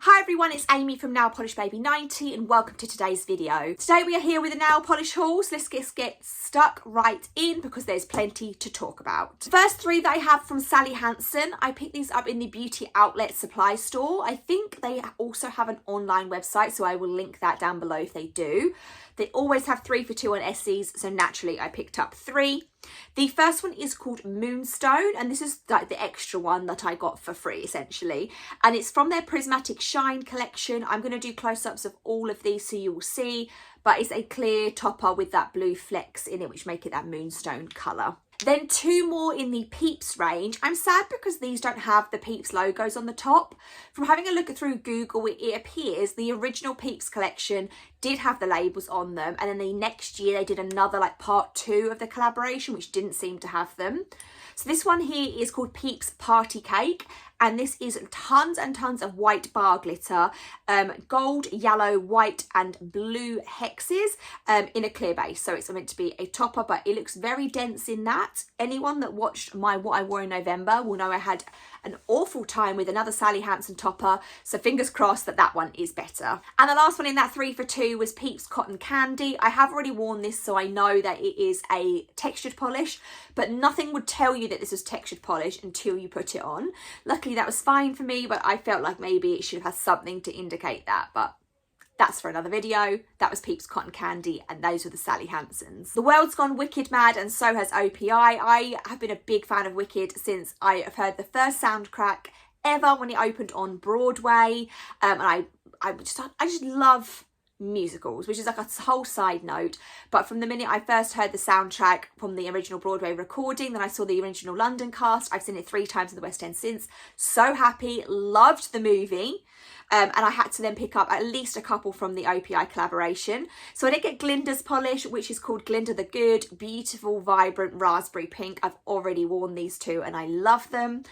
Hi everyone, it's Amy from Nail Polish Baby 90 and welcome to today's video. Today we are here with a nail polish haul, so let's get stuck right in because there's plenty to talk about. The first three that I have from Sally Hansen. I picked these up in the Beauty Outlet Supply Store. I think they also have an online website, so I will link that down below if they do. They always have 3 for 2 on Essie's, so naturally I picked up 3. The first one is called Moonstone, and this is like the extra one that I got for free essentially, and it's from their Prismatic Shine collection. I'm going to do close-ups of all of these so you will see, but it's a clear topper with that blue flecks in it which make it that Moonstone colour. Then 2 more in the PEEPS range. I'm sad because these don't have the PEEPS logos on the top. From having a look through Google, it appears the original PEEPS collection did have the labels on them, and then the next year they did another like part 2 of the collaboration which didn't seem to have them. So this one here is called PEEPS Party Cake, and this is tons and tons of white bar glitter, gold, yellow, white and blue hexes in a clear base. So it's meant to be a topper, but it looks very dense in that. Anyone that watched my What I Wore in November will know I had an awful time with another Sally Hansen topper, so fingers crossed that that one is better. And the last one in that 3 for 2 was PEEPS Cotton Candy. I have already worn this, so I know that it is a textured polish, but nothing would tell you that this was textured polish until you put it on. Luckily that was fine for me, but I felt like maybe it should have had something to indicate that, but that's for another video. That was PEEPS Cotton Candy, and those were the Sally Hansens. The world's gone wicked mad, and so has OPI. I have been a big fan of Wicked since I have heard the first soundtrack ever when it opened on Broadway, and I just love musicals, which is like a whole side note, but from the minute I first heard the soundtrack from the original Broadway recording, then I saw the original London cast. I've seen it 3 times in the West End since. So happy, loved the movie. And I had to then pick up at least a couple from the OPI collaboration. So I did get Glinda's polish, which is called Glinda The Good. Beautiful, vibrant raspberry pink. I've already worn these 2 and I love them.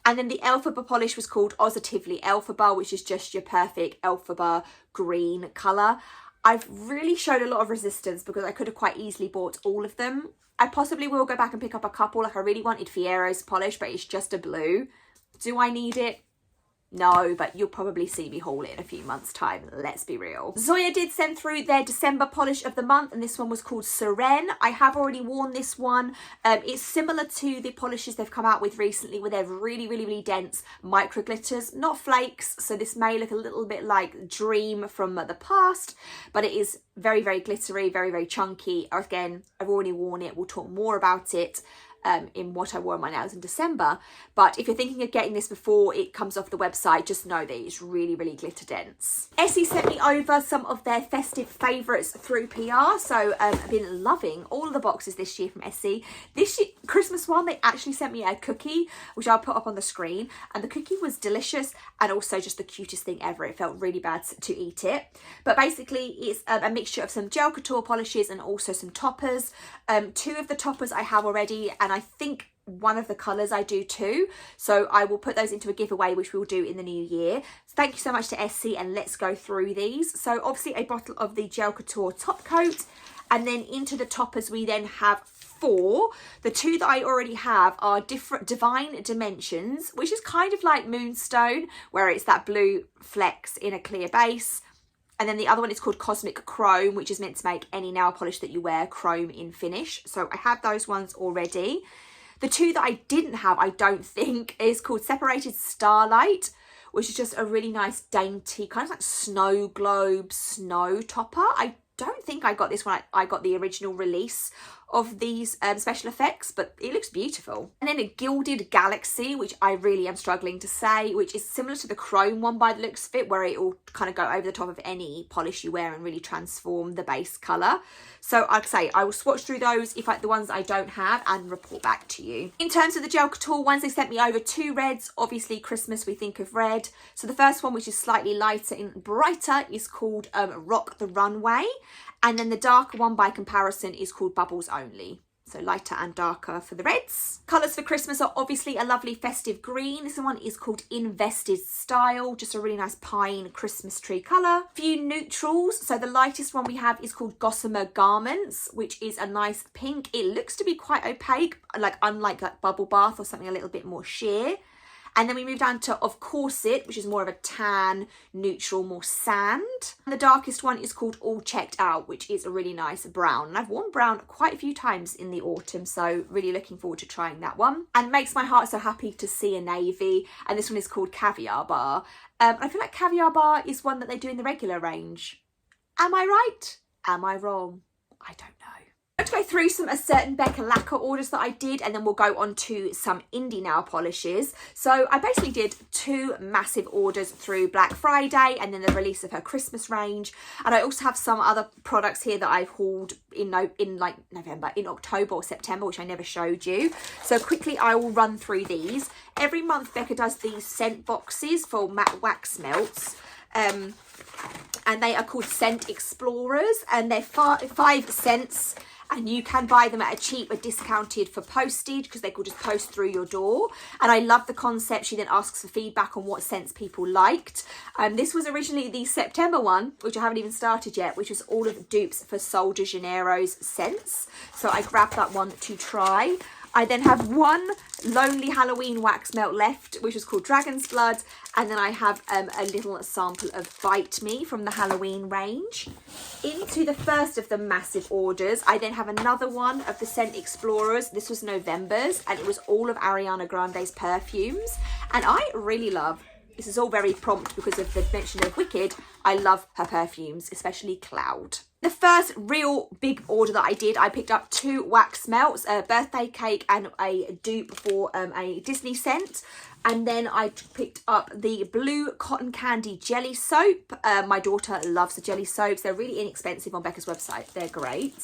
And then the Elphaba polish was called Oze-tively Elphaba, which is just your perfect Elphaba green colour. I've really showed a lot of resistance because I could have quite easily bought all of them. I possibly will go back and pick up a couple. Like I really wanted Fiero's polish, but it's just a blue. Do I need it? No, but you'll probably see me haul it in a few months' time, let's be real. Zoya did send through their December polish of the month, and this one was called Seren. I have already worn this one. It's similar to the polishes they've come out with recently, where they're really dense micro glitters, not flakes, so this may look a little bit like Dream from the past, but it is very glittery, very chunky. Again, I've already worn it. We'll talk more about it in What I Wore on My Nails in December, but if you're thinking of getting this before it comes off the website, just know that it's really glitter dense. Essie sent me over some of their festive favourites through PR, so I've been loving all of the boxes this year from Essie. This year, Christmas one, they actually sent me a cookie, which I'll put up on the screen, and the cookie was delicious and also just the cutest thing ever. It felt really bad to eat it, but basically it's a mixture of some gel couture polishes and also some toppers. 2 of the toppers I have already, and I think one of the colours I do too, so I will put those into a giveaway which we'll do in the new year. So thank you so much to Essie, and let's go through these. So obviously a bottle of the gel couture top coat, and then into the toppers we then have 4. The 2 that I already have are different Divine Dimensions, which is kind of like Moonstone, where it's that blue flecks in a clear base. And then the other one is called Cosmic Chrome, which is meant to make any nail polish that you wear chrome in finish. So I have those ones already. The 2 that I didn't have, I don't think, is called Separated Starlight, which is just a really nice dainty, kind of like snow globe, snow topper. I don't think I got this one. I got the original release of these special effects, but it looks beautiful. And then a Gilded Galaxy, which I really am struggling to say, which is similar to the chrome one by the looks of it, where it will kind of go over the top of any polish you wear and really transform the base colour. So I'd say I will swatch through those, if like the ones I don't have, and report back to you. In terms of the gel couture ones, they sent me over 2 reds. Obviously Christmas, we think of red. So the first one, which is slightly lighter and brighter, is called Rock the Runway. And then the darker one by comparison is called Bubbles Only. So lighter and darker for the reds. Colours for Christmas are obviously a lovely festive green. This one is called Invested Style, just a really nice pine Christmas tree colour. A few neutrals. So the lightest one we have is called Gossamer Garments, which is a nice pink. It looks to be quite opaque, like unlike like Bubble Bath or something a little bit more sheer. And then we moved down to of Corset, which is more of a tan, neutral, more sand. And the darkest one is called All Checked Out, which is a really nice brown. And I've worn brown quite a few times in the autumn, so really looking forward to trying that one. And makes my heart so happy to see a navy. And this one is called Caviar Bar. I feel like Caviar Bar is one that they do in the regular range. Am I right? Am I wrong? I don't know. I'm going to go through some A Certain Becca Lacquer orders that I did, and then we'll go on to some indie nail polishes. So I basically did 2 massive orders through Black Friday and then the release of her Christmas range. And I also have some other products here that I've hauled in October or September, which I never showed you. So quickly I will run through these. Every month Becca does these scent boxes for matte wax melts. And they are called Scent Explorers, and they're 5 cents. And you can buy them at a cheap or discounted for postage, because they could just post through your door. And I love the concept. She then asks for feedback on what scents people liked. This was originally the September one, which I haven't even started yet, which was all of the dupes for Sol de Janeiro's scents. So I grabbed that one to try. I then have one Lonely Halloween wax melt left, which is called Dragon's Blood. And then I have a little sample of Bite Me from the Halloween range. Into the first of the massive orders, I then have another one of the Scent Explorers. This was November's, and it was all of Ariana Grande's perfumes. And I really love, this is all very prompt because of the mention of Wicked, I love her perfumes, especially Cloud. The first real big order that I did, I picked up 2 wax melts, a birthday cake and a dupe for a Disney scent. And then I picked up the blue cotton candy jelly soap. My daughter loves the jelly soaps. They're really inexpensive on Becca's website. They're great.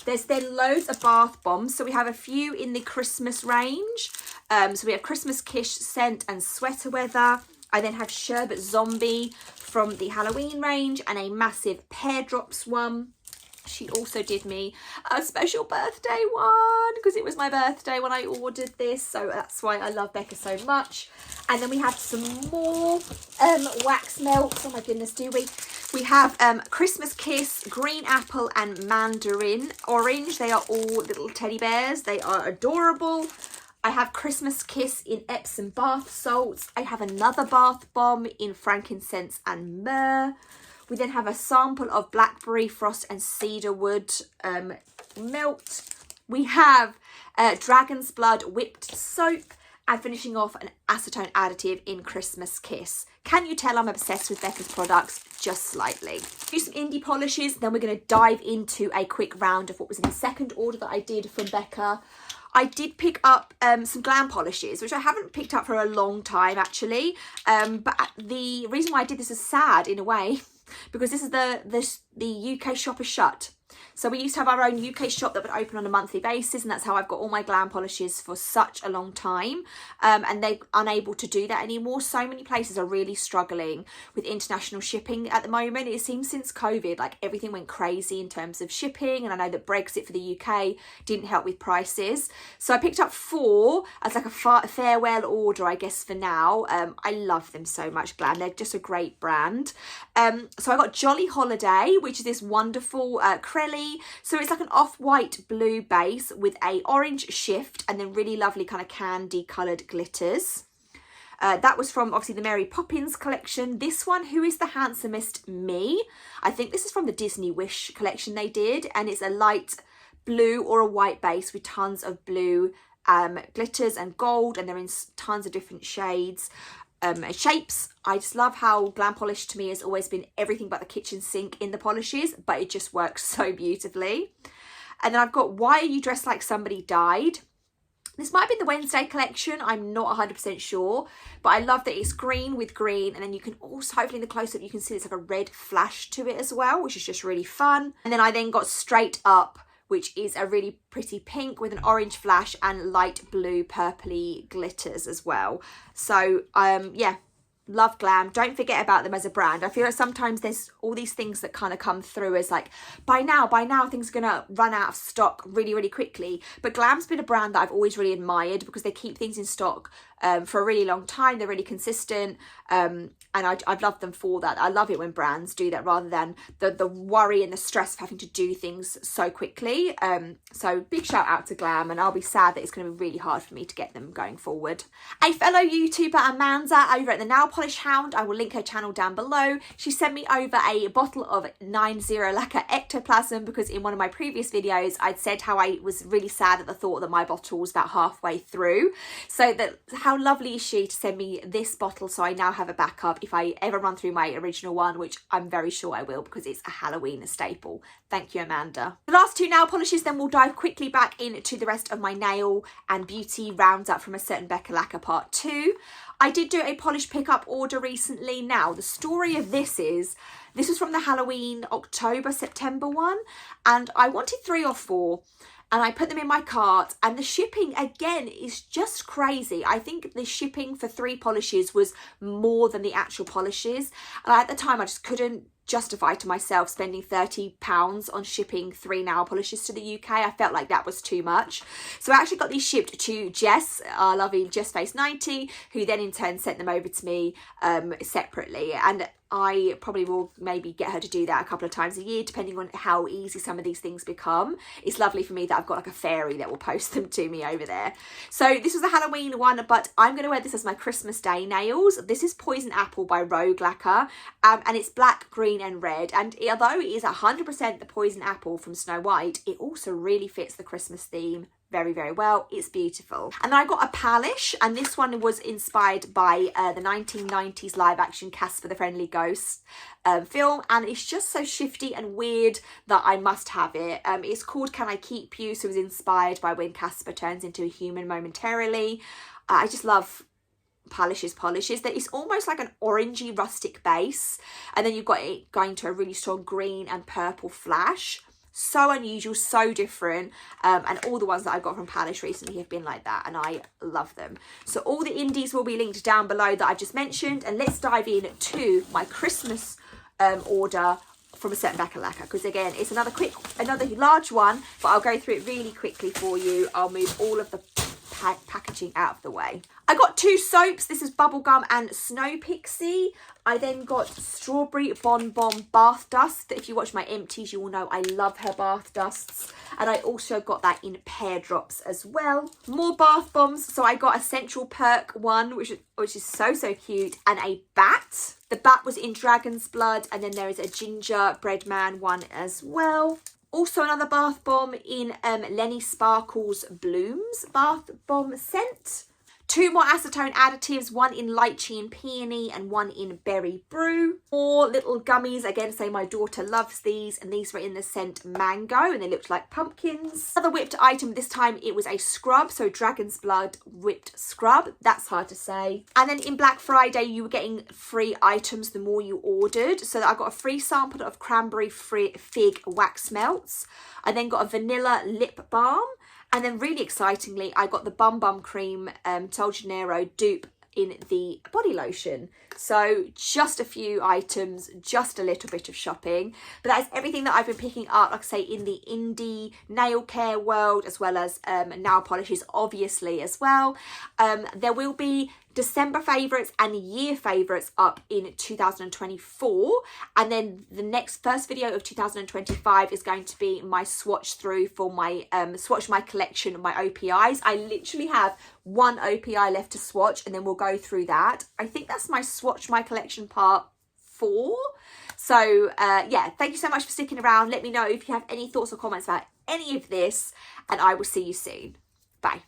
There's then loads of bath bombs. So we have a few in the Christmas range. So we have Christmas Kish scent and sweater weather. I then have Sherbet Zombie from the Halloween range and a massive Pear Drops one. She also did me a special birthday one because it was my birthday when I ordered this. So that's why I love Becca so much. And then we have some more wax melts. Oh my goodness, do we? We have Christmas Kiss, Green Apple and Mandarin Orange. They are all little teddy bears. They are adorable. I have Christmas Kiss in Epsom bath salts. I have another bath bomb in frankincense and myrrh. We then have a sample of blackberry frost and cedarwood melt. We have Dragon's Blood whipped soap, and finishing off an acetone additive in Christmas Kiss. Can you tell I'm obsessed with Becca's products? Just slightly. Do some indie polishes, then we're going to dive into a quick round of what was in the second order that I did from Becca. I did pick up some Glam polishes, which I haven't picked up for a long time actually. But the reason why I did this is sad in a way, because this is the UK shop is shut. So we used to have our own UK shop that would open on a monthly basis, and that's how I've got all my Glam polishes for such a long time. And they're unable to do that anymore. So many places are really struggling with international shipping at the moment. It seems since COVID, like everything went crazy in terms of shipping. And I know that Brexit for the UK didn't help with prices. So I picked up 4 as like a farewell order, I guess, for now. I love them so much, Glam. They're just a great brand. So I got Jolly Holiday, which is this wonderful Crelly. So it's like an off-white blue base with a orange shift and then really lovely kind of candy coloured glitters. That was from obviously the Mary Poppins collection. This one, Who is the Handsomest Me? I think this is from the Disney Wish collection they did, and it's a light blue or a white base with tons of blue glitters and gold, and they're in tons of different shades. Shapes. I just love how Glam Polish to me has always been everything but the kitchen sink in the polishes, but it just works so beautifully. And then I've got Why Are You Dressed Like Somebody Died? This might have been the Wednesday collection, I'm not 100% sure, but I love that it's green with green, and then you can also, hopefully in the close-up you can see it's like a red flash to it as well, which is just really fun. And then I then got Straight Up, which is a really pretty pink with an orange flash and light blue purpley glitters as well. So yeah, love Glam. Don't forget about them as a brand. I feel like sometimes there's all these things that kind of come through as like, by now things are gonna run out of stock really, really quickly. But Glam's been a brand that I've always really admired because they keep things in stock for a really long time. They're really consistent, and I've loved them for that. I love it when brands do that rather than the worry and the stress of having to do things so quickly. So big shout out to Glam, and I'll be sad that it's going to be really hard for me to get them going forward. A fellow YouTuber, Amanda, over at the Nail Polish Hound, I will link her channel down below. She sent me over a bottle of 90 Lacquer Ectoplasm because in one of my previous videos I'd said how I was really sad at the thought that my bottle was about halfway through. So how lovely is she to send me this bottle, so I now have a backup if I ever run through my original one, which I'm very sure I will because it's a Halloween staple. Thank you, Amanda. The last two nail polishes, then we'll dive quickly back into the rest of my nail and beauty roundup from A Certain Becca Lacquer Part 2. I did do a polish pickup order recently. Now, the story of this was from the Halloween October, September one, and I wanted 3 or 4. And I put them in my cart, and the shipping again is just crazy. I think the shipping for 3 polishes was more than the actual polishes. And at the time I just couldn't justify to myself spending £30 on shipping 3 nail polishes to the UK. I felt like that was too much. So I actually got these shipped to Jess, our lovely Jess Face 90, who then in turn sent them over to me separately. And I probably will maybe get her to do that a couple of times a year, depending on how easy some of these things become. It's lovely for me that I've got like a fairy that will post them to me over there. So this was a Halloween one, but I'm going to wear this as my Christmas Day nails. This is Poison Apple by Rogue Lacquer, and it's black, green and red. And although it is 100% the Poison Apple from Snow White, it also really fits the Christmas theme very, very well. It's beautiful. And then I got a Pahlish, and this one was inspired by the 1990s live action Casper the Friendly Ghost film, and it's just so shifty and weird that I must have it. It's called Can I Keep You, so it was inspired by when Casper turns into a human momentarily. I just love Pahlish's polishes. That it's almost like an orangey rustic base, and then you've got it going to a really strong green and purple flash. So unusual, so different, and all the ones that I've got from Pahlish recently have been like that, and I love them. So all the indies will be linked down below that I've just mentioned, and let's dive in to my Christmas order from A Certain Becca Lacquer, because again it's another large one, but I'll go through it really quickly for you. I'll move all of the packaging out of the way. I got 2 soaps. This is Bubblegum and Snow Pixie. I then got Strawberry Bon Bon Bath Dust. If you watch my empties, you will know I love her bath dusts. And I also got that in pear drops as well. More bath bombs. So I got a Central Perk one, which is so cute, and a bat. The bat was in Dragon's Blood, and then there is a Gingerbread Man one as well. Also another bath bomb in Lenny Sparkle's Blooms bath bomb scent. 2 more acetone additives, one in Lychee and Peony and one in Berry Brew. 4 little gummies, again, say my daughter loves these, and these were in the scent Mango, and they looked like pumpkins. Another whipped item, this time it was a scrub, so Dragon's Blood whipped scrub. That's hard to say. And then in Black Friday, you were getting free items the more you ordered. So I got a free sample of Cranberry Fig Wax Melts. I then got a Vanilla Lip Balm. And then really excitingly, I got the Bum Bum Cream Sol Janeiro dupe in the body lotion. So just a few items, just a little bit of shopping. But that is everything that I've been picking up, like I say, in the indie nail care world, as well as nail polishes, obviously, as well. There will be December favourites and year favourites up in 2024, and then the first video of 2025 is going to be my swatch through for my swatch my collection of my OPIs. I literally have 1 OPI left to swatch, and then we'll go through that. I think that's my swatch my collection part 4. So yeah, thank you so much for sticking around. Let me know if you have any thoughts or comments about any of this, and I will see you soon. Bye.